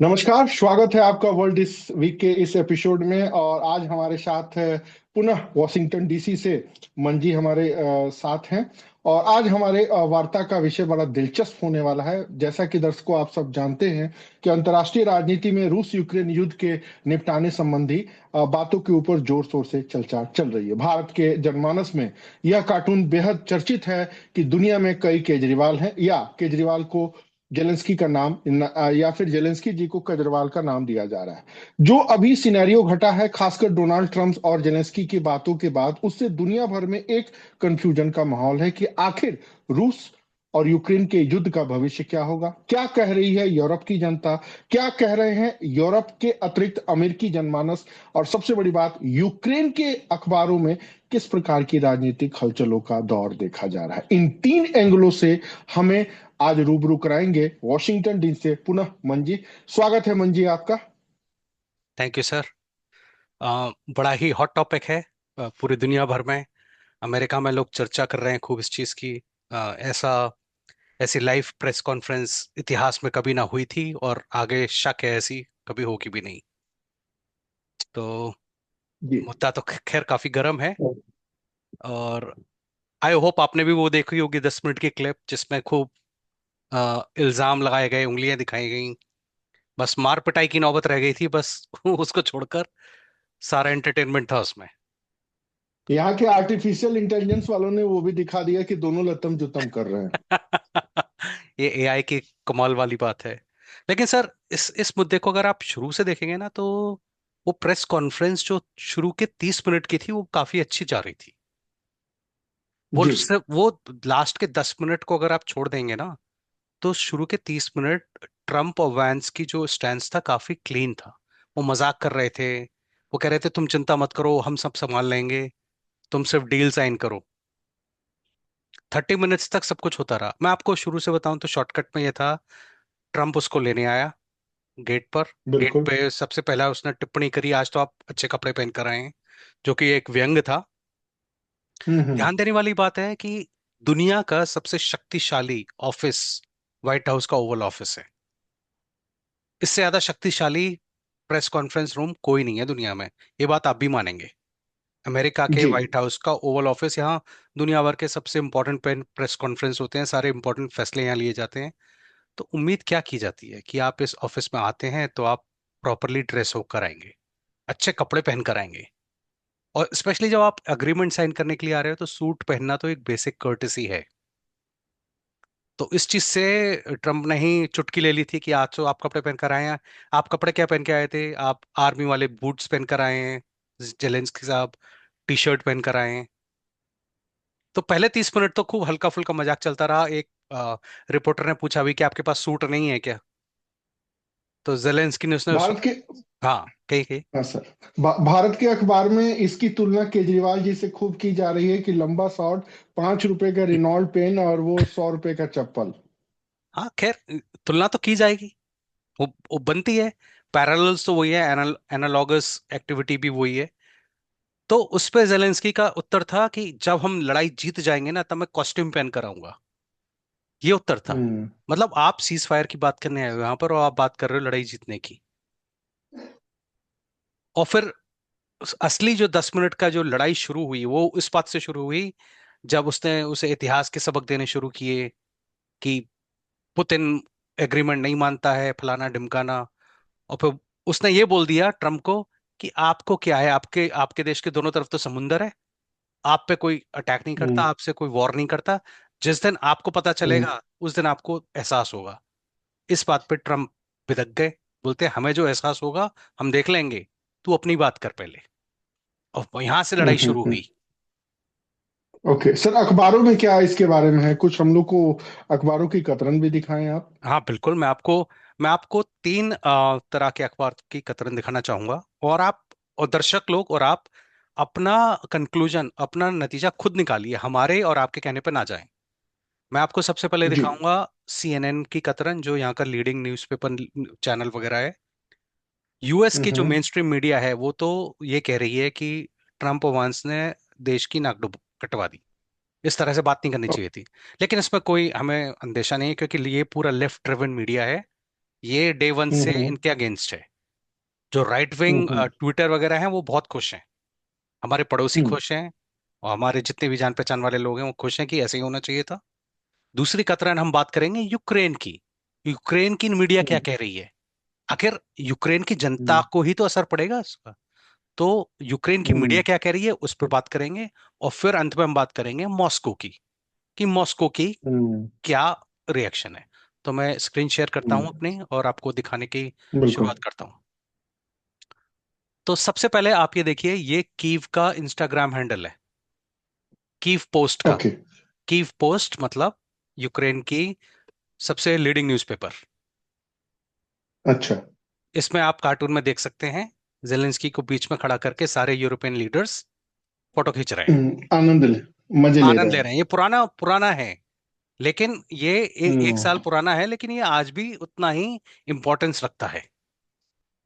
नमस्कार, स्वागत है आपका वर्ल्ड इस वीक के इस एपिसोड में। और आज हमारे साथ है पुनः वॉशिंगटन डीसी से मंजी हमारे साथ हैं। और आज हमारे वार्ता का विषय बड़ा दिलचस्प होने वाला है। जैसा कि दर्शकों आप सब जानते हैं कि अंतर्राष्ट्रीय राजनीति में रूस यूक्रेन युद्ध के निपटाने संबंधी बातों के ऊपर जोर शोर से चर्चा चल रही है। भारत के जनमानस में यह कार्टून बेहद चर्चित है कि दुनिया में कई केजरीवाल हैं, या केजरीवाल को जेलेंस्की का नाम या फिर जेलेंस्की जी को केजरीवाल का नाम दिया जा रहा है। जो अभी सिनेरियो घटा है, खासकर डोनाल्ड ट्रंप और जेलेंस्की की बातों के बाद, उससे दुनिया भर में एक कंफ्यूजन का माहौल है कि आखिर रूस और यूक्रेन के युद्ध का भविष्य क्या होगा। क्या कह रही है यूरोप की जनता, क्या कह रहे हैं यूरोप के अतिरिक्त अमेरिकी जनमानस, और सबसे बड़ी बात, यूक्रेन के अखबारों में किस प्रकार की राजनीतिक हलचलों का दौर देखा जा रहा है। इन तीन एंगलों से हमें आज रूबरू कराएंगे वॉशिंगटन डीसी से पुनः मंजी। स्वागत है मंजी आपका। Thank you sir. बड़ा ही हॉट टॉपिक है। पूरी दुनिया भर में, अमेरिका में लोग चर्चा कर रहे हैं खूब इस चीज़ की। ऐसा ऐसी लाइव प्रेस कॉन्फ्रेंस इतिहास में कभी ना हुई थी, और आगे शक है ऐसी कभी होगी भी नहीं। तो जी। मुद्दा तो खैर काफी गर्म है। और आई होप आपने भी वो देखी होगी 10 मिनट की क्लिप, जिसमें खूब इल्जाम लगाए गए, उंगलियां दिखाई गई। बस मार पिटाई की नौबत रह गई थी बस। उसको छोड़कर सारा एंटरटेनमेंट था उसमें। यहाँ के आर्टिफिशियल इंटेलिजेंस वालों ने वो भी दिखा दिया कि दोनों लतम जुतम कर रहे हैं। ये एआई की कमाल वाली बात है। लेकिन सर, इस मुद्दे को अगर आप शुरू से देखेंगे ना, तो वो प्रेस कॉन्फ्रेंस जो शुरू के 30 मिनट की थी, वो काफी अच्छी जा रही थी। जी। वो लास्ट के 10 मिनट को अगर आप छोड़ देंगे ना, तो शुरू के 30 मिनट ट्रम्प और वैंस की जो स्टैंड था काफी क्लीन था। वो मजाक कर रहे थे। वो कह रहे थे तुम चिंता मत करो, हम सब संभाल लेंगे, तुम सिर्फ डील साइन करो। 30 मिनट्स तक सब कुछ होता रहा। मैं आपको शुरू से बताऊं तो शॉर्टकट में ये था। ट्रम्प उसको लेने आया गेट पर। गेट बिल्कुल। पे सबसे पहला उसने टिप्पणी करी, आज तो आप अच्छे कपड़े पहन कर आए हैं, जो कि एक व्यंग था। हम्म। ध्यान देने वाली बात है कि दुनिया का सबसे शक्तिशाली ऑफिस व्हाइट हाउस का ओवल ऑफिस है। इससे ज्यादा शक्तिशाली प्रेस कॉन्फ्रेंस रूम कोई नहीं है दुनिया में। ये बात आप भी मानेंगे। अमेरिका के जी। व्हाइट हाउस का ओवल ऑफिस, यहाँ दुनिया भर के सबसे इंपॉर्टेंट प्रेस कॉन्फ्रेंस होते हैं, सारे इंपॉर्टेंट फैसले यहाँ लिए जाते हैं। तो उम्मीद क्या की जाती है कि आप इस ऑफिस में आते हैं तो आप प्रॉपरली ड्रेस होकर आएंगे, अच्छे कपड़े पहन कर आएंगे। और स्पेशली जब आप अग्रीमेंट साइन करने के लिए आ रहे हो, तो सूट पहनना तो एक बेसिक कर्टेसी है। तो इस चीज से ट्रम्प ने ही चुटकी ले ली थी कि आज तो आप कपड़े पहन कर आए हैं। आप कपड़े क्या पहन के आए थे? आप आर्मी वाले बूट्स पहन कर आए हैं, जेलेंस्की साहब टी शर्ट पहन कर आए हैं। तो पहले 30 मिनट तो खूब हल्का फुल्का मजाक चलता रहा। एक रिपोर्टर ने पूछा भी कि आपके पास सूट नहीं है क्या? तो जेलेंस्की ने उसने भारत के हाँ, कही कही। हाँ सर। भारत के अखबार में इसकी तुलना केजरीवाल जी से खूब की जा रही है कि लंबा शॉर्ट, 5 रुपए का रिनॉल्ट पेन और वो 100 रुपए का चप्पल। हाँ खैर, तुलना तो की जाएगी। वो बनती है। पैरेलल्स तो वही है, एनालॉगस एक्टिविटी भी वही है। तो उस पे जेलेंस्की का उत्तर था कि जब हम लड़ाई जीत जाएंगे ना, तब मैं कॉस्ट्यूम पहन कर आऊंगा। ये उत्तर था। हम्म। मतलब आप सीज फायर की बात करने आए हो यहाँ पर, और आप बात कर रहे हो लड़ाई जीतने की। और फिर असली जो 10 मिनट का जो लड़ाई शुरू हुई, वो इस बात से शुरू हुई जब उसने उसे इतिहास के सबक देने शुरू किए कि पुतिन एग्रीमेंट नहीं मानता है, फलाना ढिमकाना। और फिर उसने ये बोल दिया ट्रम्प को कि आपको क्या है, आपके आपके देश के दोनों तरफ तो समुंदर है, आप पे कोई अटैक नहीं करता, हम्म। आपसे कोई वॉर नहीं करता। जिस दिन आपको पता हम्म। चलेगा, उस दिन आपको एहसास होगा। इस बात पे ट्रम्प बिदक गए। बोलते हमें जो एहसास होगा हम देख लेंगे, तू अपनी बात कर पहले। और यहां से लड़ाई शुरू हम्म। हुई। ओके सर, अखबारों में क्या इसके बारे में है? कुछ हम लोग को अखबारों की कतरन भी दिखाएं आप। हाँ बिल्कुल, मैं आपको तीन तरह के अखबार की कतरन दिखाना चाहूंगा। और आप और दर्शक लोग और आप अपना कंक्लूजन, अपना नतीजा खुद निकालिए, हमारे और आपके कहने पर ना जाएं। मैं आपको सबसे पहले जी। दिखाऊंगा सीएनएन की कतरन, जो यहाँ का लीडिंग न्यूज़पेपर चैनल वगैरह है। यूएस की जो हम्म। मेन स्ट्रीम मीडिया है, वो तो ये कह रही है कि ट्रम्प और वांस ने देश की नाक कटवा दी। इस तरह से बात नहीं करनी चाहिए थी। लेकिन इसमें कोई हमें अंदेशा नहीं है, क्योंकि ये पूरा लेफ्ट ड्रिवन मीडिया है। ये डे वन से हम्म। इनके अगेंस्ट है। जो राइट विंग हम्म। ट्विटर वगैरह हैं वो बहुत खुश हैं, हमारे पड़ोसी हम्म। खुश हैं, और हमारे जितने भी जान पहचान वाले लोग हैं वो खुश हैं कि ऐसे ही होना चाहिए था। दूसरी कतरन हम बात करेंगे यूक्रेन की। यूक्रेन की मीडिया क्या हम्म। कह रही है? आखिर यूक्रेन की जनता हम्म। को ही तो असर पड़ेगा इसका। तो यूक्रेन की मीडिया हम्म। क्या कह रही है उस पर बात करेंगे। और फिर अंत में हम बात करेंगे मॉस्को की, कि मॉस्को की हम्म। क्या रिएक्शन है। तो मैं स्क्रीन शेयर करता हूं हम्म। अपनी और आपको दिखाने की बिल्कुल। शुरुआत करता हूं। तो सबसे पहले आप ये देखिए, ये कीव का इंस्टाग्राम हैंडल है, कीव पोस्ट का। ओके। कीव पोस्ट मतलब यूक्रेन की सबसे लीडिंग न्यूज़पेपर। अच्छा। इसमें आप कार्टून में देख सकते हैं, जेलेंस्की को बीच में खड़ा करके सारे यूरोपियन लीडर्स फोटो खींच रहे हैं, आनंद ले, मजे ले आनंद रहे ले हैं। रहे हैं। ये पुराना पुराना है, लेकिन ये एक साल हम्म। पुराना है, लेकिन ये आज भी उतना ही इंपॉर्टेंस रखता है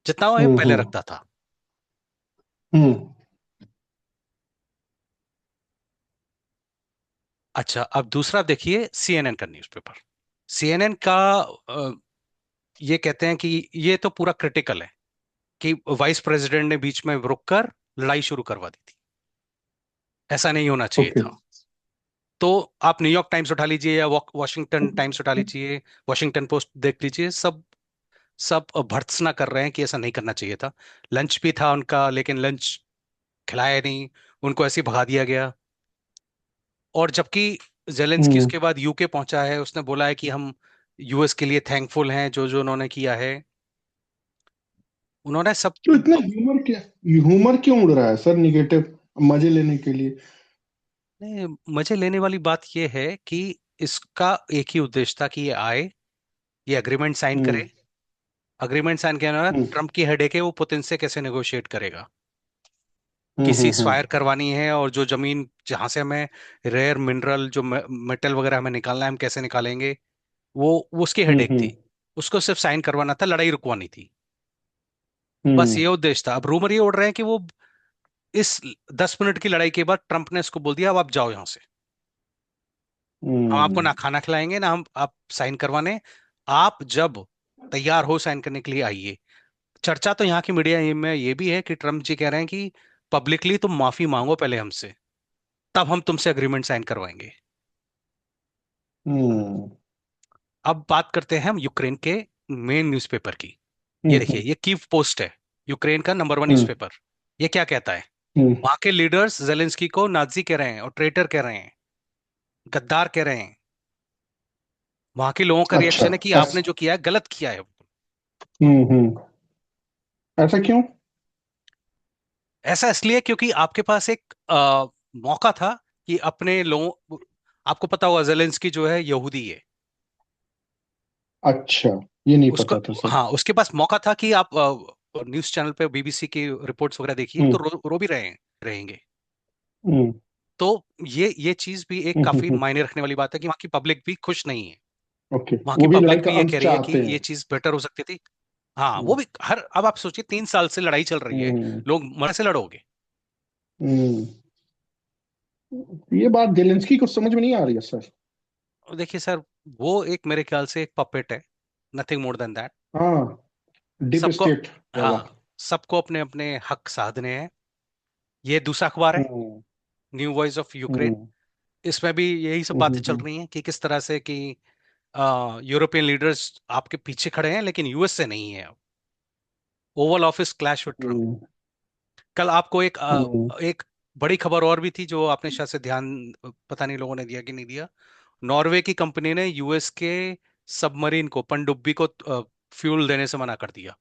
जितना वो ये पहले हम्म। रखता था। हम्म। अच्छा, अब दूसरा देखिए सीएनएन का न्यूज़पेपर। सीएनएन का अ, ये कहते हैं कि ये तो पूरा क्रिटिकल है, कि वाइस प्रेसिडेंट ने बीच में रुककर लड़ाई शुरू करवा दी थी, ऐसा नहीं होना चाहिए ओके। था। तो आप न्यूयॉर्क टाइम्स उठा लीजिए या वॉशिंगटन टाइम्स उठा लीजिए, वॉशिंगटन पोस्ट देख लीजिए, सब सब भर्त्सना कर रहे हैं कि ऐसा नहीं करना चाहिए था। लंच भी था उनका, लेकिन लंच खिलाया नहीं, उनको ऐसे ही भगा दिया गया। और जबकि जेलेंस्की हम्म। उसके बाद यूके पहुंचा है, उसने बोला है कि हम यूएस के लिए थैंकफुल हैं जो जो उन्होंने किया है। उन्होंने सब तो इतना ह्यूमर क्यों उड़ रहा है सर, निगेटिव, मजे लेने के लिए? ने मजे लेने वाली बात यह है कि इसका एक ही उद्देश्य था कि ये आए, ये अग्रीमेंट साइन हम्म। करे। अग्रीमेंट साइन किया ना, हम्म। ट्रम्प की हेडेक है वो पुतिन से कैसे नेगोशिएट करेगा, हम्म। कि सीज फायर करवानी है, और जो जमीन जहां से हमें रेयर मिनरल जो मेटल वगैरह हमें निकालना है हम कैसे निकालेंगे, वो उसकी हम्म। हेडेक थी। उसको सिर्फ साइन करवाना था, लड़ाई रुकवानी थी। बस हम्म। ये उद्देश्य था। अब रूमर ये उड़ रहे हैं कि वो इस 10 मिनट की लड़ाई के बाद ट्रम्प ने इसको बोल दिया अब आप जाओ यहां से, हम आपको हम्म। ना खाना खिलाएंगे ना हम आप साइन करवाने, आप जब तैयार हो साइन करने के लिए आइए। चर्चा तो यहाँ की मीडिया में ये भी है कि ट्रम्प जी कह रहे हैं कि पब्लिकली तुम माफी मांगो पहले हमसे, तब हम तुमसे अग्रीमेंट साइन करवाएंगे। हम्म। अब बात करते हैं हम यूक्रेन के मेन न्यूज़पेपर की। ये देखिए, हम्म। ये कीव पोस्ट है, यूक्रेन का नंबर 1 हम्म। न्यूज़पेपर। ये क्या कहता है? हम्म। वहां के लीडर्स जेलेंस्की को नाजी कह रहे हैं और ट्रेटर कह रहे हैं, गद्दार कह रहे हैं। वहां के लोगों का अच्छा। रिएक्शन है कि आपने जो किया है गलत किया है। हम्म। ऐसा क्यों? ऐसा इसलिए क्योंकि आपके पास एक मौका था कि अपने लोगों, आपको पता होगा जेलेंस्की जो है यहूदी है। अच्छा, ये नहीं उसको, पता था सर। हाँ, उसके पास मौका था कि आप न्यूज़ चैनल पे बीबीसी की रिपोर्ट्स वगैरह देखिए तो हम्म। रो भी रहे हैं, रहेंगे। हम्म। तो ये चीज भी एक काफी मायने रखने वाली बात है कि वहां की पब्लिक भी खुश नहीं है। ओके, वहां की वो भी लड़ाई पब्लिक का भी ये अंत कह रही है कि चाहते हैं। ये चीज बेटर हो सकती थी। हाँ, वो हम्म। भी हर, अब आप सोचिए 3 साल से लड़ाई चल रही है, हम्म। लोग मर से लड़ोगे। हम्म। ये बात जेलेंस्की को समझ में नहीं आ रही है सर। और देखिए सर, वो एक मेरे ख्याल से एक पपेट है, नथिंग मोर देन दैट। हाँ, डीप सबको, स्टेट वाला। हाँ, सबको अपने अपने हक साधने हैं। ये दूसरा अखबार है, हम्म। New voice of Ukraine. हम्म। इसमें भी यही सब बातें चल हम्म। रही हैं कि किस तरह से कि यूरोपियन लीडर्स आपके पीछे खड़े हैं लेकिन यूएस से नहीं है। Oval office clash with Trump. हम्म। कल आपको हम्म। एक बड़ी खबर और भी थी जो आपने शायद से ध्यान, पता नहीं लोगों ने दिया कि नहीं दिया। नॉर्वे की कंपनी ने यूएस के सबमरीन को, पनडुब्बी को फ्यूल देने से मना कर दिया।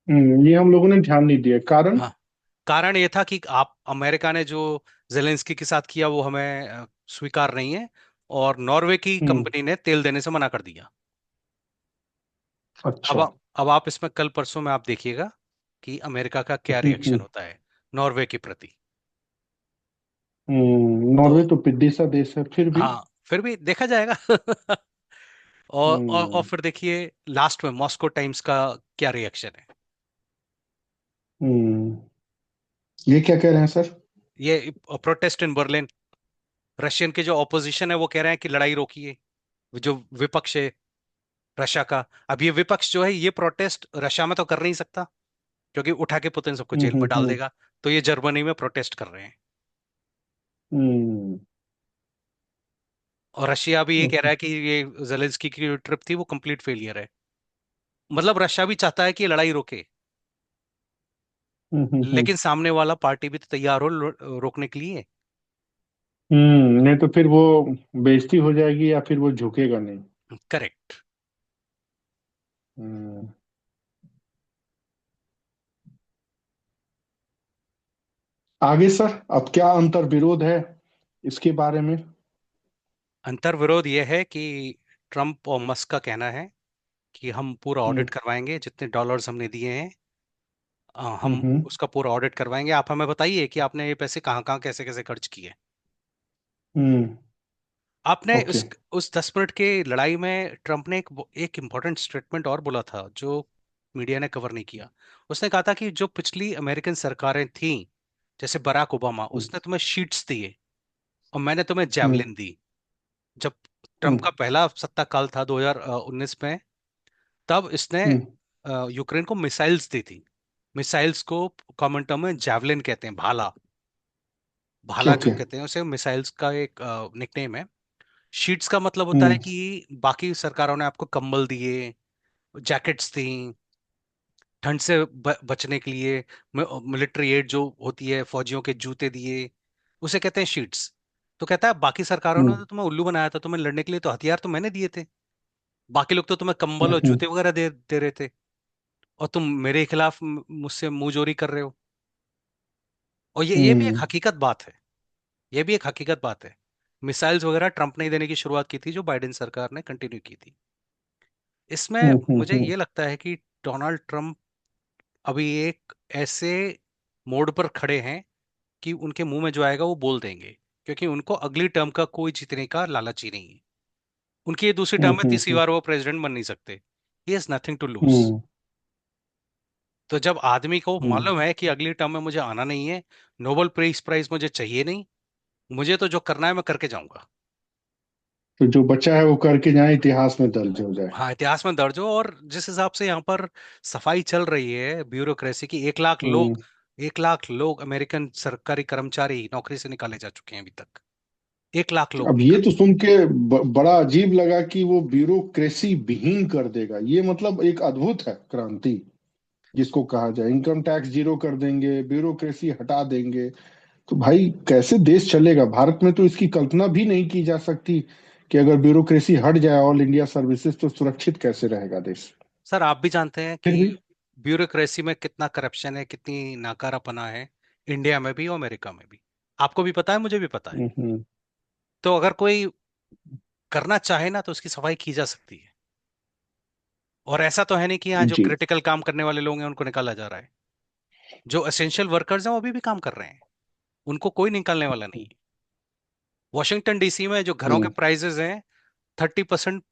ये हम लोगों ने ध्यान नहीं दिया, कारण? हाँ, कारण ये था कि आप, अमेरिका ने जो जेलेंस्की के साथ किया वो हमें स्वीकार नहीं है, और नॉर्वे की हम्म। कंपनी ने तेल देने से मना कर दिया। अच्छा। अब आप इसमें कल परसों में आप देखिएगा कि अमेरिका का क्या रिएक्शन होता है नॉर्वे के प्रति। तो नॉर्वे तो पिद्दी सा देश है फिर भी। हाँ, फिर भी देखा जाएगा। और हम्म। फिर देखिए लास्ट में मॉस्को टाइम्स का क्या रिएक्शन है। हम्म। ये क्या कह रहे हैं सर? ये प्रोटेस्ट इन बर्लिन, रशियन के जो ऑपोजिशन है वो कह रहे हैं कि लड़ाई रोकिए, जो विपक्ष है। रशिया का। अब ये विपक्ष जो है ये प्रोटेस्ट रशिया में तो कर नहीं सकता, क्योंकि उठा के पुतिन सबको जेल में डाल हम्म। देगा। तो ये जर्मनी में प्रोटेस्ट कर रहे हैं। हम्म। और रशिया भी ये कह रहा ओके। है कि ये जेलेंस्की की जो ट्रिप थी वो कंप्लीट फेलियर है। मतलब रशिया भी चाहता है कि ये लड़ाई रोके, हम्म। लेकिन सामने वाला पार्टी भी तो तैयार हो रोकने के लिए। नहीं तो फिर वो बेइज्जती हो जाएगी या फिर वो झुकेगा नहीं। करेक्ट। हम्म। आगे सर, अब क्या अंतर विरोध है इसके बारे में? अंतर विरोध ये है कि ट्रम्प और मस्क का कहना है कि हम पूरा हम्म। ऑडिट करवाएंगे, जितने डॉलर्स हमने दिए हैं हम हम्म। उसका पूरा ऑडिट करवाएंगे। आप हमें बताइए कि आपने ये पैसे कहाँ कहाँ कैसे कैसे खर्च किए। हम्म। आपने ओके। उस 10 मिनट के लड़ाई में ट्रम्प ने एक इम्पोर्टेंट स्टेटमेंट और बोला था जो मीडिया ने कवर नहीं किया। उसने कहा था कि जो पिछली अमेरिकन सरकारें थीं, जैसे बराक ओबामा, हम्म। उसने तुम्हें शीट्स दिए और मैंने तुम्हें हम्म। जैवलिन दी। जब ट्रम्प हम्म। का पहला सत्ता काल था 2019 में, तब इसने हम्म। यूक्रेन को मिसाइल्स दी थी। मिसाइल्स को कॉमन टर्म में जैवलिन कहते हैं, भाला। भाला जो ओके। कहते हैं उसे मिसाइल्स का एक निकनेम है। शीट्स का मतलब होता है हम्म। कि बाकी सरकारों ने आपको कंबल दिए, जैकेट्स दी, ठंड से बचने के लिए, मिलिट्री एड जो होती है, फौजियों के जूते दिए, उसे कहते हैं शीट्स। तो कहता है बाकी सरकारों ने हम्म। तो तुम्हें उल्लू बनाया था, तुम्हें लड़ने के लिए तो हथियार तो मैंने दिए थे। बाकी लोग तो तुम्हें कंबल और हम्म। जूते वगैरह दे दे रहे थे, और तुम मेरे खिलाफ मुझसे मुंहजोरी कर रहे हो। और ये भी एक हम्म। हकीकत बात है। ये भी एक हकीकत बात है। मिसाइल्स वगैरह ट्रंप ने ही देने की शुरुआत की थी, जो बाइडेन सरकार ने कंटिन्यू की थी। इसमें मुझे हम्म। ये लगता है कि डोनाल्ड ट्रंप अभी एक ऐसे मोड़ पर खड़े हैं कि उनके मुंह में जो आएगा वो बोल देंगे, क्योंकि उनको अगली टर्म का कोई जीतने का लालच ही नहीं है। उनकी ये दूसरी टर्म में तीसरी हम्म। बार वो प्रेसिडेंट बन नहीं सकते। He has nothing to lose. हम्म। तो जब आदमी को हम्म। मालूम है कि अगली टर्म में मुझे आना नहीं है, नोबेल प्राइज प्राइज मुझे चाहिए नहीं, मुझे तो जो करना है मैं करके जाऊंगा। तो जो बचा है वो करके जाए, इतिहास में दर्ज हो जाए। हाँ, इतिहास में दर्ज हो। और जिस हिसाब से यहाँ पर सफाई चल रही है ब्यूरोक्रेसी की, 1 लाख लोग, हम्म। 1 लाख लोग अमेरिकन सरकारी कर्मचारी नौकरी से निकाले जा चुके हैं अभी तक। 1 लाख लोग अब ये निकाल। तो सुन के बड़ा अजीब लगा कि वो ब्यूरोक्रेसी विहीन कर देगा। ये मतलब एक अद्भुत है क्रांति जिसको कहा जाए। इनकम टैक्स जीरो कर देंगे, ब्यूरोक्रेसी हटा देंगे। तो भाई कैसे देश चलेगा? भारत में तो इसकी कल्पना भी नहीं की जा सकती कि अगर ब्यूरोक्रेसी हट जाए ऑल इंडिया सर्विसेज तो सुरक्षित कैसे रहेगा देश। सर, आप भी जानते हैं कि फिर भी। ब्यूरोक्रेसी में कितना करप्शन है, कितनी नाकारापना है, इंडिया में भी और अमेरिका में भी। आपको भी पता है, मुझे भी पता है। हम्म। तो अगर कोई करना चाहे ना तो उसकी सफाई की जा सकती है। और ऐसा तो है नहीं कि यहाँ जो जी। क्रिटिकल काम करने वाले लोग हैं उनको निकाला जा रहा है। जो एसेंशियल वर्कर्स हैं वो अभी भी काम कर रहे हैं, उनको कोई निकालने वाला नहीं है। वॉशिंगटन डीसी में जो घरों के हम्म। प्राइजेस हैं, 30%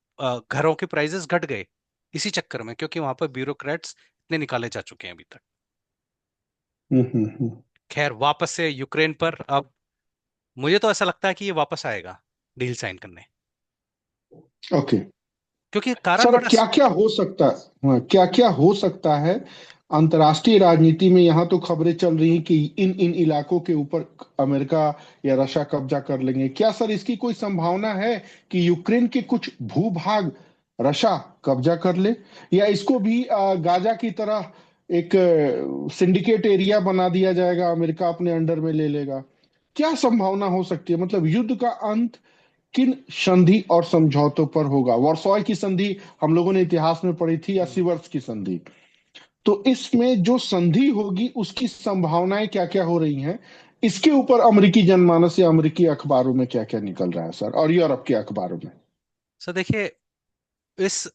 घरों के प्राइजेस घट गए इसी चक्कर में, क्योंकि वहां पर ब्यूरोक्रेट्स इतने निकाले जा चुके हैं अभी तक। हम्म। खैर, वापस से यूक्रेन पर। अब मुझे तो ऐसा लगता है कि ये वापस आएगा डील साइन करने, ओके। क्योंकि कारण सर, अब बड़ा क्या क्या हो सकता है? हाँ, क्या क्या हो सकता है अंतर्राष्ट्रीय राजनीति में? यहाँ तो खबरें चल रही हैं कि इन इन इलाकों के ऊपर अमेरिका या रशिया कब्जा कर लेंगे। क्या सर इसकी कोई संभावना है कि यूक्रेन के कुछ भूभाग रशिया कब्जा कर ले, या इसको भी गाजा की तरह एक सिंडिकेट एरिया बना दिया जाएगा, अमेरिका अपने अंडर में ले लेगा? क्या संभावना हो सकती है? मतलब युद्ध का अंत किन संधि और समझौतों पर होगा? वर्सोय की संधि हम लोगों ने इतिहास में पढ़ी थी, 80 वर्ष की संधि। तो इसमें जो संधि होगी उसकी संभावनाएं क्या क्या हो रही हैं, इसके ऊपर अमेरिकी जनमानस या अमेरिकी अखबारों में क्या क्या निकल रहा है सर, और यूरोप के अखबारों में? सर देखिए, इस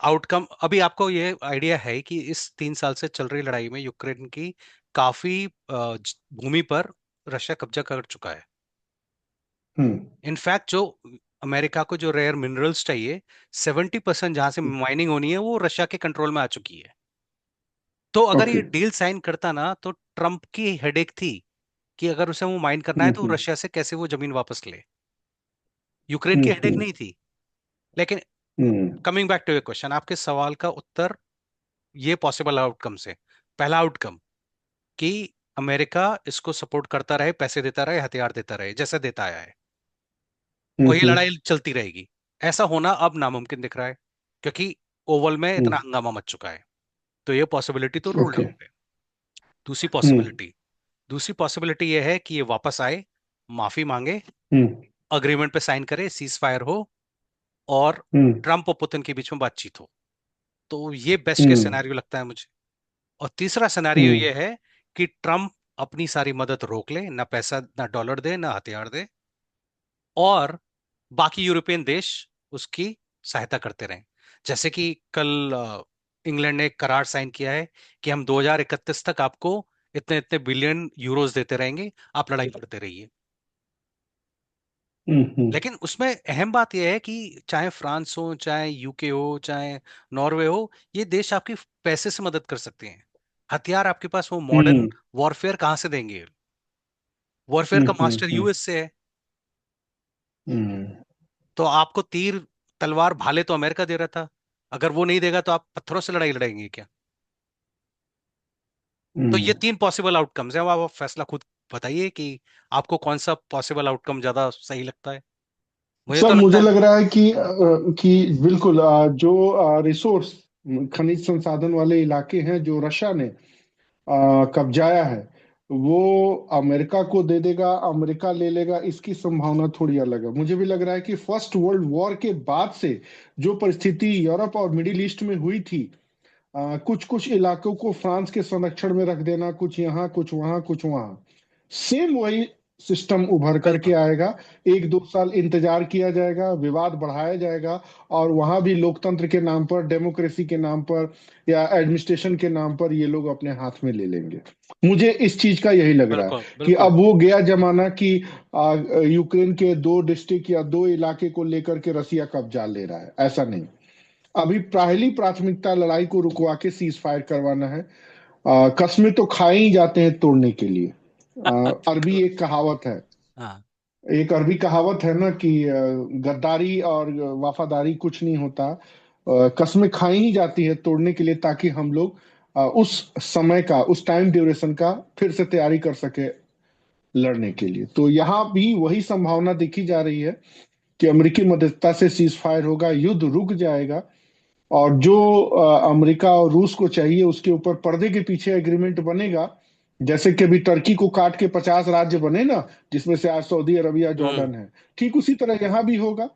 आउटकम अभी आपको ये आइडिया है कि इस 3 साल से चल रही लड़ाई में यूक्रेन की काफी भूमि पर रशिया कब्जा कर चुका है। हम्म। इनफैक्ट जो अमेरिका को जो रेयर मिनरल्स चाहिए, 70% जहां से माइनिंग होनी है वो रशिया के कंट्रोल में आ चुकी है। तो अगर ओके। ये डील साइन करता ना तो ट्रम्प की हेडेक थी कि अगर उसे वो माइन करना है तो हम्म। रशिया से कैसे वो जमीन वापस ले। यूक्रेन की हेडेक हम्म। नहीं थी। लेकिन हम्म। Coming back to your question, आपके सवाल का उत्तर, ये पॉसिबल आउटकम से पहला आउटकम कि अमेरिका इसको सपोर्ट करता रहे, पैसे देता रहे, हथियार देता रहे जैसे देता आया है, और ये हम्म। लड़ाई चलती रहेगी। ऐसा होना अब नामुमकिन दिख रहा है, क्योंकि ओवल में इतना हम्म। हंगामा मच चुका है। तो ये पॉसिबिलिटी तो रूल्ड ओके। आउट है। दूसरी हम्म। पॉसिबिलिटी दूसरी पॉसिबिलिटी ये है कि ये वापस आए, माफी मांगे, हम्म। अग्रीमेंट पे साइन करे, सीज फायर हो, और हम्म। ट्रम्प और पुतिन के बीच में बातचीत हो। तो ये बेस्ट केस हम्म। सिनेरियो लगता है मुझे। और तीसरा सिनेरियो हम्म। ये है कि ट्रम्प अपनी सारी मदद रोक ले, ना पैसा, ना डॉलर दे, ना हथियार दे, और बाकी यूरोपियन देश उसकी सहायता करते रहें। जैसे कि कल इंग्लैंड ने एक करार साइन किया है कि हम 2031 तक आपको इतने इतने बिलियन यूरोस देते रहेंगे, आप लड़ाई लड़ते रहिए। हम्म। लेकिन उसमें अहम बात यह है कि चाहे फ्रांस हो, चाहे यूके हो, चाहे नॉर्वे हो, ये देश आपकी पैसे से मदद कर सकते हैं। हथियार आपके पास वो मॉडर्न हम्म। वॉरफेयर कहाँ से देंगे? वॉरफेयर हम्म। का मास्टर यूएस से है। हम्म। तो आपको तीर, तलवार, भाले तो अमेरिका दे रहा था। अगर वो नहीं देगा तो आप पत्थरों से लड़ाई लड़ेंगे क्या? तो ये हम्म। तीन पॉसिबल आउटकम्स हैं। अब आप फैसला खुद बताइए कि आपको कौन सा पॉसिबल आउटकम ज्यादा सही लगता है। मुझे सर तो लगता मुझे है। लग रहा है कि बिल्कुल जो रिसोर्स खनिज संसाधन वाले इलाके हैं जो रशिया ने कब्जाया है, वो अमेरिका को दे देगा, अमेरिका ले लेगा, इसकी संभावना थोड़ी अलग है। मुझे भी लग रहा है कि फर्स्ट वर्ल्ड वॉर के बाद से जो परिस्थिति यूरोप और मिडिल ईस्ट में हुई थी, कुछ कुछ इलाकों को फ्रांस के संरक्षण में रख देना, कुछ यहाँ कुछ वहाँ कुछ वहाँ, सेम वही सिस्टम उभर करके बिल्कुल। आएगा। 1-2 साल इंतजार किया जाएगा, विवाद बढ़ाया जाएगा, और वहां भी लोकतंत्र के नाम पर, डेमोक्रेसी के नाम पर, या एडमिनिस्ट्रेशन के नाम पर ये लोग अपने हाथ में ले लेंगे। मुझे इस चीज का यही लग रहा है बिल्कुल। कि बिल्कुल। अब वो गया जमाना कि यूक्रेन के 2 डिस्ट्रिक्ट या 2 इलाके को लेकर के रसिया कब्जा ले रहा है, ऐसा नहीं। अभी पहली प्राथमिकता लड़ाई को रुकवा के सीज फायर करवाना है। कस्में तो खाए ही जाते हैं तोड़ने के लिए। अरबी बिल्कुल। एक कहावत है, हाँ। एक अरबी कहावत है ना कि गद्दारी और वफादारी कुछ नहीं होता, कस्में खाई ही जाती है तोड़ने के लिए, ताकि हम लोग उस समय का, उस टाइम ड्यूरेशन का फिर से तैयारी कर सके लड़ने के लिए। तो यहाँ भी वही संभावना देखी जा रही है कि अमेरिकी मददता से सीज फायर होगा, युद्ध रुक जाएगा, और जो अमेरिका और रूस को चाहिए उसके ऊपर पर्दे के पीछे एग्रीमेंट बनेगा। जैसे कि अभी टर्की को काट के 50 राज्य बने ना, जिसमें से आज सऊदी अरबिया हम्म। जॉर्डन है, ठीक उसी तरह यहाँ भी होगा।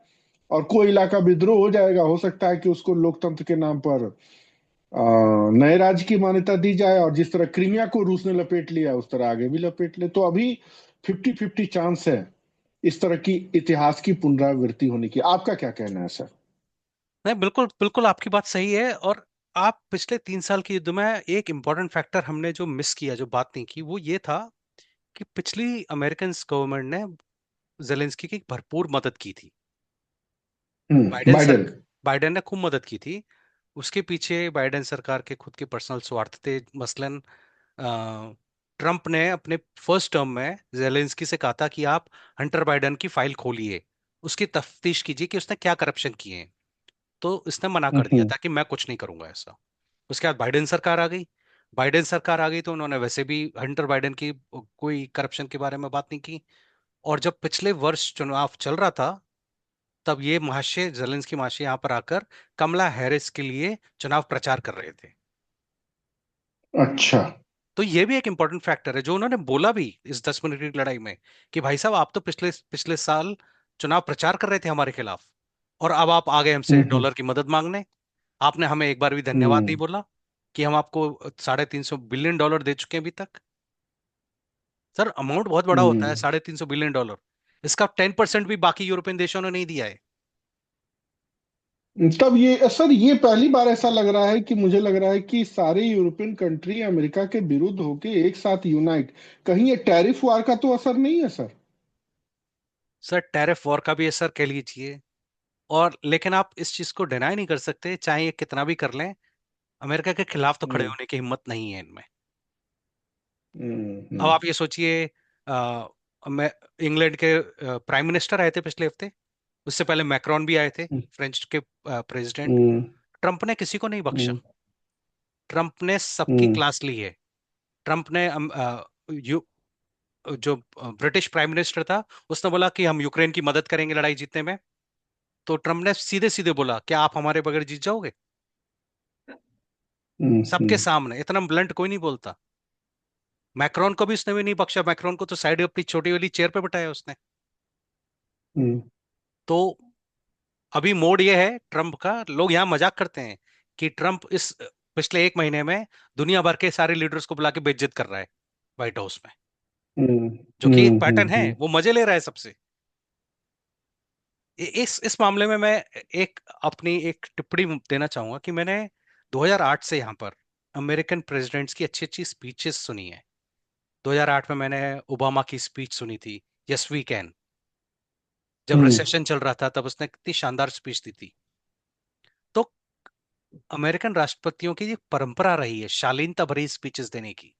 और कोई इलाका विद्रोह हो जाएगा, हो सकता है कि उसको लोकतंत्र के नाम पर नए राज्य की मान्यता दी जाए, और जिस तरह क्रीमिया को रूस ने लपेट लिया उस तरह आगे भी लपेट ले। तो अभी 50-50 चांस है इस तरह की इतिहास की पुनरावृत्ति होने की। आपका क्या कहना है सर? नहीं, बिल्कुल बिल्कुल आपकी बात सही है। और आप पिछले 3 साल के युद्ध में एक इंपॉर्टेंट फैक्टर हमने जो मिस किया, जो बात नहीं की, वो ये था कि पिछली अमेरिकन गवर्नमेंट ने जेलेंस्की की भरपूर मदद की थी। Biden sir Biden. बाइडेन ने खूब मदद की थी। उसके पीछे बाइडेन सरकार के खुद के पर्सनल स्वार्थ थे। मसलन ट्रंप ने अपने फर्स्ट टर्म में जेलेंस्की से कहा था कि आप हंटर बाइडेन की फाइल खोलिए, उसकी तफ्तीश कीजिए कि उसने क्या करप्शन किए हैं। तो इसने मना कर दिया हम्म। था कि मैं कुछ नहीं करूंगा ऐसा। उसके बाद बाइडेन सरकार आ गई। बाइडेन सरकार आ गई तो उन्होंने वैसे भी हंटर बाइडेन की कोई करप्शन के बारे में बात नहीं की। और जब पिछले वर्ष चुनाव चल रहा था, तब ये महाशय, जेलेंस्की महाशय, यहाँ पर आकर कमला हैरिस के लिए चुनाव प्रचार कर रहे थे। अच्छा। तो ये भी एक इंपॉर्टेंट फैक्टर है जो उन्होंने बोला भी इस 10 मिनट की लड़ाई में, कि भाई साहब, आप तो पिछले पिछले साल चुनाव प्रचार कर रहे थे हमारे खिलाफ, और अब आप आ गए हमसे हम्म। डॉलर की मदद मांगने। आपने हमें एक बार भी धन्यवाद नहीं हम्म। बोला कि हम आपको $350 बिलियन दे चुके हैं अभी तक। सर, अमाउंट बहुत बड़ा होता है, हम्म। $350 बिलियन। इसका 10% भी बाकी यूरोपियन देशों ने नहीं दिया है। तब ये सर, ये पहली बार ऐसा लग रहा है कि मुझे लग रहा है कि सारे यूरोपियन कंट्री अमेरिका के विरुद्ध होके एक साथ यूनाइट, कहीं ये टैरिफ वार का तो असर नहीं है सर? सर, टैरिफ वॉर का भी असर कह लीजिए। और लेकिन आप इस चीज को डिनाई नहीं कर सकते, चाहे ये कितना भी कर लें, अमेरिका के खिलाफ तो खड़े हम्म। होने की हिम्मत नहीं है इनमें। हम्म। अब आप ये सोचिए, मैं इंग्लैंड के प्राइम मिनिस्टर आए थे पिछले हफ्ते। उससे पहले मैक्रोन भी आए थे, हम्म, फ्रेंच के प्रेसिडेंट। हम्म, ट्रंप ने किसी को नहीं बख्शा। हम्म, ट्रंप ने सबकी हम्म, क्लास ली है। ट्रंप ने जो ब्रिटिश प्राइम मिनिस्टर था, उसने बोला कि हम यूक्रेन की मदद करेंगे लड़ाई जीतने में। तो ट्रंप ने सीधे सीधे बोला, क्या आप हमारे बगैर जीत जाओगे? सबके हम्म, सामने, इतना ब्लंट कोई नहीं बोलता। मैक्रोन को भी उसने भी नहीं बख्शा, मैक्रोन को तो साइड अपनी छोटी वाली चेयर पे बिठाया उसने। हम्म, तो अभी मोड ये है ट्रंप का, लोग यहाँ मजाक करते हैं कि ट्रंप इस पिछले एक महीने में दुनिया भर के सारे लीडर्स को बुला के बेइज्जत कर रहा है व्हाइट हाउस में। हम्म, जो कि एक हम्म, पैटर्न है, वो मजे ले रहा है सबसे। इस मामले में मैं एक अपनी एक टिप्पणी देना चाहूंगा कि मैंने 2008 से यहाँ पर अमेरिकन प्रेसिडेंट्स की अच्छी अच्छी स्पीचेस सुनी है। 2008 में मैंने ओबामा की स्पीच सुनी थी, यस वी कैन। जब हम्म, रिसेशन चल रहा था तब उसने कितनी शानदार स्पीच दी थी। तो अमेरिकन राष्ट्रपतियों की ये परंपरा रही है शालीनता भरी स्पीचेस देने की।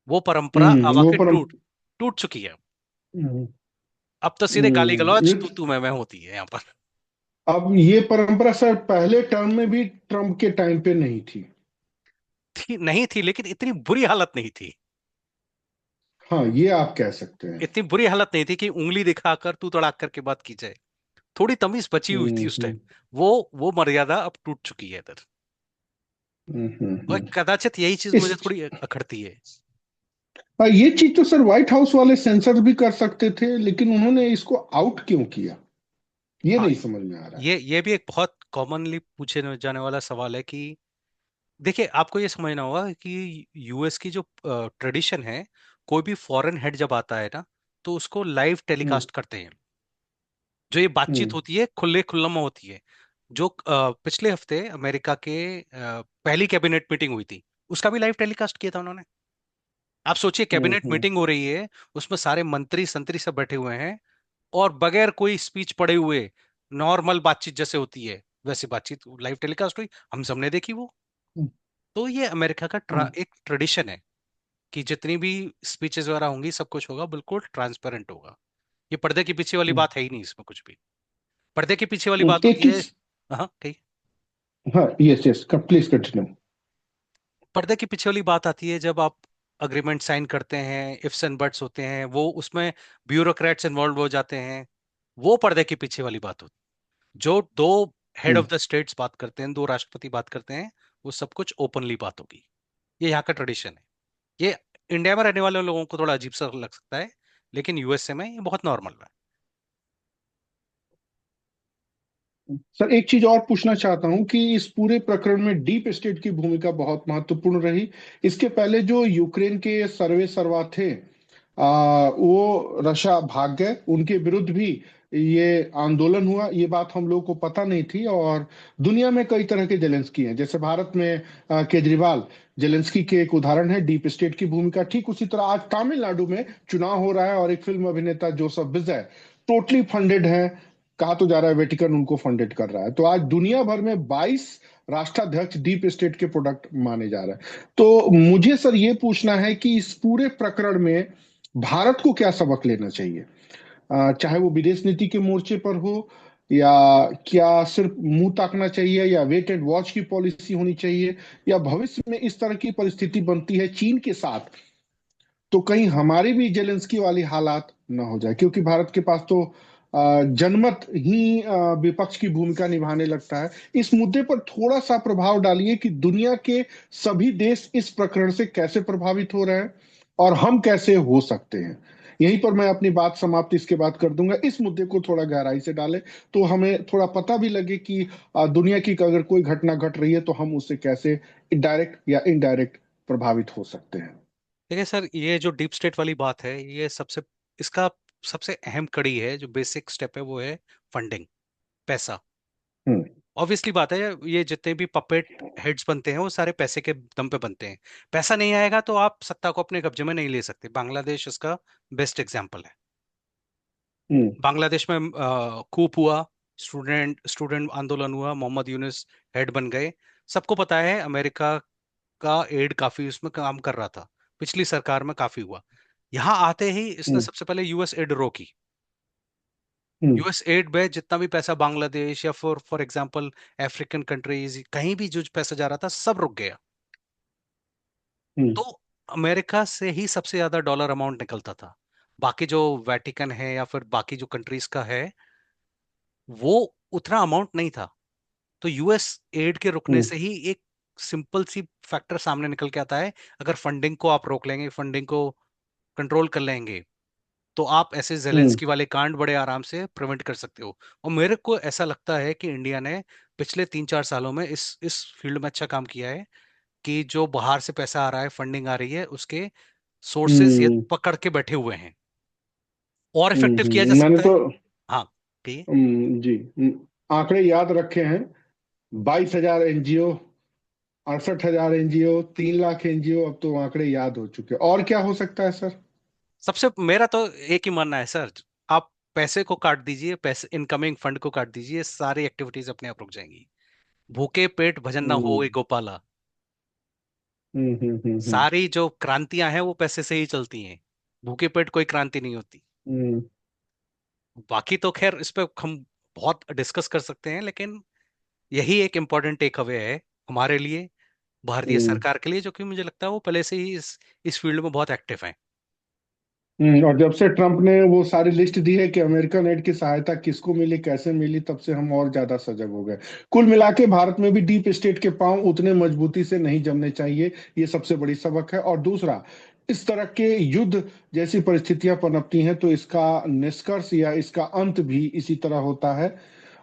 वो परंपरा अब वो आके पर टूट चुकी है। हम्म, अब तो सीधे गाली गलौज ये तू मैं होती है यहाँ पर। अब ये परंपरा सर पहले टर्म में भी ट्रम्प के टाइम पे नहीं थी। नहीं थी, लेकिन इतनी बुरी हालत नहीं थी। हाँ, ये आप कह सकते हैं। इतनी बुरी हालत नहीं थी कि उंगली दिखाकर तू तड़ाक करके बात की जाए। थोड़ी तमीज बची हुई थी उस टाइम। हम्म, वो मर्यादा अब टूट चुकी है इधर। हम्म, हम्म, और कदाचित यही चीज मुझे इस थोड़ी अखरती है। ये चीज तो सर व्हाइट हाउस वाले सेंसर भी कर सकते थे, लेकिन उन्होंने इसको आउट क्यों किया, ये हाँ, नहीं समझ में आ रहा है। ये भी एक बहुत कॉमनली पूछे जाने वाला सवाल है कि देखिए, आपको ये समझना होगा कि यूएस की जो ट्रेडिशन है, कोई भी फॉरेन हेड जब आता है ना, तो उसको लाइव हम्म, टेलीकास्ट करते हैं। जो ये बातचीत हम्म, होती है खुले खुल्लम में होती है। जो पिछले हफ्ते अमेरिका के पहली कैबिनेट मीटिंग हुई थी, उसका भी लाइव टेलीकास्ट किया था उन्होंने। आप सोचिए, हम्म, कैबिनेट मीटिंग हो रही है, उसमें सारे मंत्री संतरी सब बैठे हुए हैं, और बगैर कोई स्पीच पढ़े हुए नॉर्मल बातचीत जैसे होती है वैसी बातचीत लाइव टेलीकास्ट हुई। हम सबने देखी वो। हम्म, तो ये अमेरिका का हम्म, एक ट्रेडिशन है कि जितनी भी स्पीचेस वगैरह होंगी, सब कुछ होगा बिल्कुल ट्रांसपेरेंट होगा। ये पर्दे के पीछे वाली हम्म, बात है ही नहीं इसमें कुछ भी। पर्दे के पीछे वाली बात एक होती है। चीज। हाँ, कही। हाँ, यस यस, प्लीज कंटिन्यू। पर्दे के पीछे वाली बात आती है जब आप अग्रीमेंट साइन करते हैं, इफ्स एंड बट्स होते हैं, वो उसमें ब्यूरोक्रेट्स इन्वॉल्व हो जाते हैं। वो पर्दे के पीछे वाली बात होती है। जो दो head of hmm, the states बात करते हैं, दो राष्ट्रपति बात करते हैं, वो सब कुछ ओपनली बात होगी। ये यहाँ का ट्रेडिशन है। ये इंडिया में रहने वाले लोगों को थोड़ा अजीब सा लग सकता है, लेकिन यूएसए में ये बहुत नॉर्मल है। सर एक चीज और पूछना चाहता हूं कि इस पूरे प्रकरण में डीप स्टेट की भूमिका बहुत महत्वपूर्ण रही। इसके पहले जो यूक्रेन के सर्वे सर्वा थे, वो रशिया भाग गए, उनके विरुद्ध भी ये आंदोलन हुआ। ये बात हम लोग को पता नहीं थी। और दुनिया में कई तरह के जेलेंस्की हैं, जैसे भारत में केजरीवाल जेलेंस्की के एक उदाहरण है डीप स्टेट की भूमिका। ठीक उसी तरह आज तमिलनाडु में चुनाव हो रहा है और एक फिल्म अभिनेता जोसफ विजय टोटली फंडेड है, कहा तो जा रहा है वेटिकन उनको फंडेड कर रहा है। तो आज दुनिया भर में 22 राष्ट्राध्यक्ष डीप स्टेट के प्रोडक्ट माने जा रहे हैं। तो मुझे सर ये पूछना है कि इस पूरे प्रकरण में भारत को क्या सबक लेना चाहिए, चाहे वो विदेश नीति के मोर्चे पर हो, या क्या सिर्फ मुंह ताकना चाहिए, या वेट एंड वॉच की पॉलिसी होनी चाहिए, या भविष्य में इस तरह की परिस्थिति बनती है चीन के साथ तो कहीं हमारी भी जेलेंस्की वाली हालात ना हो जाए, क्योंकि भारत के पास तो जनमत ही विपक्ष की भूमिका निभाने लगता है। इस मुद्दे पर थोड़ा सा प्रभाव डालिए कि दुनिया के सभी देश इस प्रकरण से कैसे प्रभावित हो रहे हैं और हम कैसे हो सकते हैं। यहीं पर मैं अपनी बात समाप्त इसके बाद कर दूंगा। इस मुद्दे को थोड़ा गहराई से डालें तो हमें थोड़ा पता भी लगे कि दुनिया की अगर कोई घटना घट रही है तो हम उससे कैसे डायरेक्ट या इनडायरेक्ट प्रभावित हो सकते हैं। देखिए सर, ये जो डीप स्टेट वाली बात है, ये इसका सबसे अहम कड़ी है, जो बेसिक स्टेप है वो है फंडिंग, पैसा। हम्म, ऑब्वियसली बात है, ये जितने भी पपेट हेड्स बनते हैं वो सारे पैसे के दम पे बनते हैं। पैसा नहीं आएगा तो आप सत्ता को अपने कब्जे में नहीं ले सकते। बांग्लादेश इसका बेस्ट एग्जाम्पल है। हम्म, बांग्लादेश में कूप हुआ, स्टूडेंट स्टूडेंट आंदोलन हुआ, मोहम्मद यूनुस हेड बन गए। सबको पता है अमेरिका का एड काफी उसमें काम कर रहा था, पिछली सरकार में काफी हुआ। यहाँ आते ही इसने हम्म, सबसे पहले यूएस एड रोकी। हम्म। यूएस एड में जितना भी पैसा बांग्लादेश या for for example African countries कहीं भी जो पैसा जा रहा था सब रुक गया। हम्म। तो अमेरिका से ही सबसे ज्यादा डॉलर अमाउंट निकलता था। बाकी जो वेटिकन है या फिर बाकी जो कंट्रीज का है वो उतना अमाउंट नहीं था। तो यूएस एड के रुकने हम्म। से ही एक सिंपल सी फैक्टर सामने निकल के आता है। अगर फंडिंग को आप रोक लेंगे, फंडिंग को कंट्रोल कर लेंगे, तो आप ऐसे हम्म। जेलेंस्की वाले कांड बड़े आराम से प्रिवेंट कर सकते हो। और मेरे को ऐसा लगता है कि इंडिया ने पिछले 3-4 सालों में इस फील्ड में अच्छा काम किया है कि जो बाहर से पैसा आ रहा है, फंडिंग आ रही है, उसके सोर्सेज ये हम्म। पकड़ के बैठे हुए हैं और इफेक्टिव किया जा मैंने सकता है। तो हाँ, कहिए। जी, आंकड़े याद रखे हैं। 22,000 एनजीओ, 68,000 एनजीओ, 3 लाख एनजीओ, अब तो आंकड़े याद हो चुके हैं। और क्या हो सकता है सर? सबसे मेरा तो एक ही मानना है सर, आप पैसे को काट दीजिए, पैसे इनकमिंग फंड को काट दीजिए, सारी एक्टिविटीज अपने आप रुक जाएंगी। भूखे पेट भजन ना हो हम्म। ए गोपाला। हम्म। हम्म। सारी जो क्रांतियां हैं वो पैसे से ही चलती हैं। भूखे पेट कोई क्रांति नहीं होती। हम्म। बाकी तो खैर इस पे हम बहुत डिस्कस कर सकते हैं, लेकिन यही एक इम्पोर्टेंट टेक अवे है हमारे लिए, भारतीय हम्म। सरकार के लिए, जो कि मुझे लगता है वो पहले से ही इस फील्ड में बहुत एक्टिव है। और जब से ट्रम्प ने वो सारी लिस्ट दी है कि अमेरिकन एड की सहायता किसको मिली, कैसे मिली, तब से हम और ज्यादा सजग हो गए। कुल मिला के भारत में भी डीप स्टेट के पांव उतने मजबूती से नहीं जमने चाहिए, ये सबसे बड़ी सबक है। और दूसरा, इस तरह के युद्ध जैसी परिस्थितियां पनपती हैं तो इसका निष्कर्ष या इसका अंत भी इसी तरह होता है,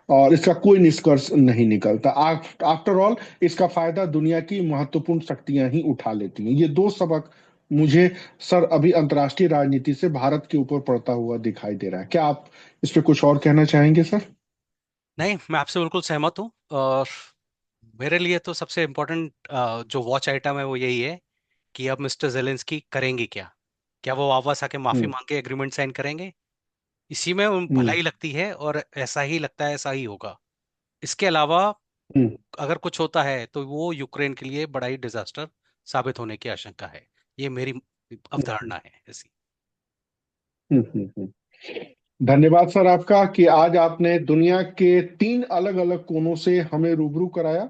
और इसका कोई निष्कर्ष नहीं निकलता। आफ्टर ऑल इसका फायदा दुनिया की महत्वपूर्ण शक्तियां ही उठा लेती हैं। ये दो सबक मुझे सर अभी अंतर्राष्ट्रीय राजनीति से भारत के ऊपर पड़ता हुआ दिखाई दे रहा है। क्या आप इस पे कुछ और कहना चाहेंगे सर? नहीं, मैं आपसे बिल्कुल सहमत हूँ। और मेरे लिए तो सबसे इम्पोर्टेंट जो वॉच आइटम है वो यही है कि अब मिस्टर जेलेंस्की करेंगे क्या। क्या वो वापस आके माफी हम्म। मांग के एग्रीमेंट साइन करेंगे? इसी में हम्म। भलाई लगती है और ऐसा ही लगता है, ऐसा ही होगा। इसके अलावा हम्म। अगर कुछ होता है तो वो यूक्रेन के लिए बड़ा ही डिजास्टर साबित होने की आशंका है। ये मेरी हम्म। अवधारणा है ऐसी। हम्म। धन्यवाद सर आपका कि आज आपने दुनिया के 3 अलग अलग कोनों से हमें रूबरू कराया।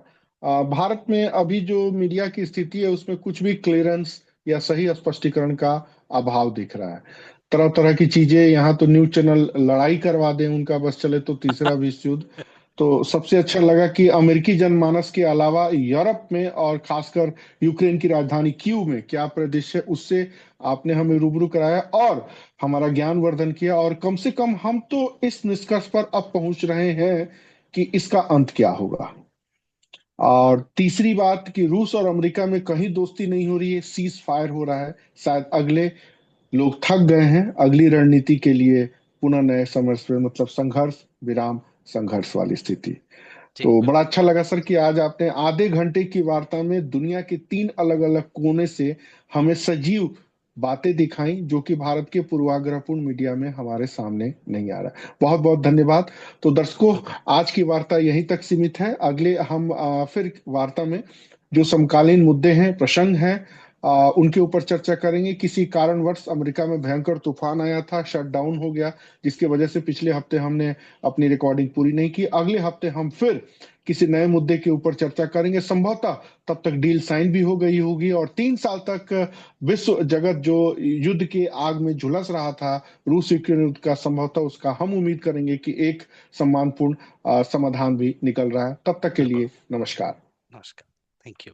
भारत में अभी जो मीडिया की स्थिति है उसमें कुछ भी क्लियरेंस या सही स्पष्टीकरण का अभाव दिख रहा है। तरह तरह की चीजें, यहाँ तो न्यूज चैनल लड़ाई करवा दें, उनका बस चले तो तीसरा विश्व युद्ध। तो सबसे अच्छा लगा कि अमेरिकी जनमानस के अलावा यूरोप में और खासकर यूक्रेन की राजधानी कीव में क्या परिदृश्य है, उससे आपने हमें रूबरू कराया और हमारा ज्ञान वर्धन किया। और कम से कम हम तो इस निष्कर्ष पर अब पहुंच रहे हैं कि इसका अंत क्या होगा। और तीसरी बात कि रूस और अमेरिका में कहीं दोस्ती नहीं हो रही है, सीज फायर हो रहा है। शायद अगले लोग थक गए हैं अगली रणनीति के लिए, पुनः नए समर पे, मतलब संघर्ष विराम संघर्ष वाली स्थिति। जी तो बड़ा बिल्कुल। अच्छा लगा सर कि आज आपने आधे घंटे की वार्ता में दुनिया के 3 अलग अलग कोने से हमें सजीव बातें दिखाई, जो कि भारत के पूर्वाग्रहपूर्ण मीडिया में हमारे सामने नहीं आ रहा। बहुत बहुत धन्यवाद। तो दर्शकों, बिल्कुल। आज की वार्ता यहीं तक सीमित है। अगले हम फिर वार्ता में जो समकालीन मुद्दे हैं, प्रसंग हैं, उनके ऊपर चर्चा करेंगे। किसी कारणवश अमेरिका में भयंकर तूफान आया था, शटडाउन हो गया, जिसकी वजह से पिछले हफ्ते हमने अपनी रिकॉर्डिंग पूरी नहीं की। अगले हफ्ते हम फिर किसी नए मुद्दे के ऊपर चर्चा करेंगे। संभवतः तब तक डील साइन भी हो गई होगी और 3 साल तक विश्व जगत जो युद्ध के आग में झुलस रहा था, रूस यूक्रेन युद्ध का, संभवतः उसका हम उम्मीद करेंगे कि एक सम्मानपूर्ण समाधान भी निकल रहा है। तब तक के बिल्कुल। लिए नमस्कार। नमस्कार। Thank you.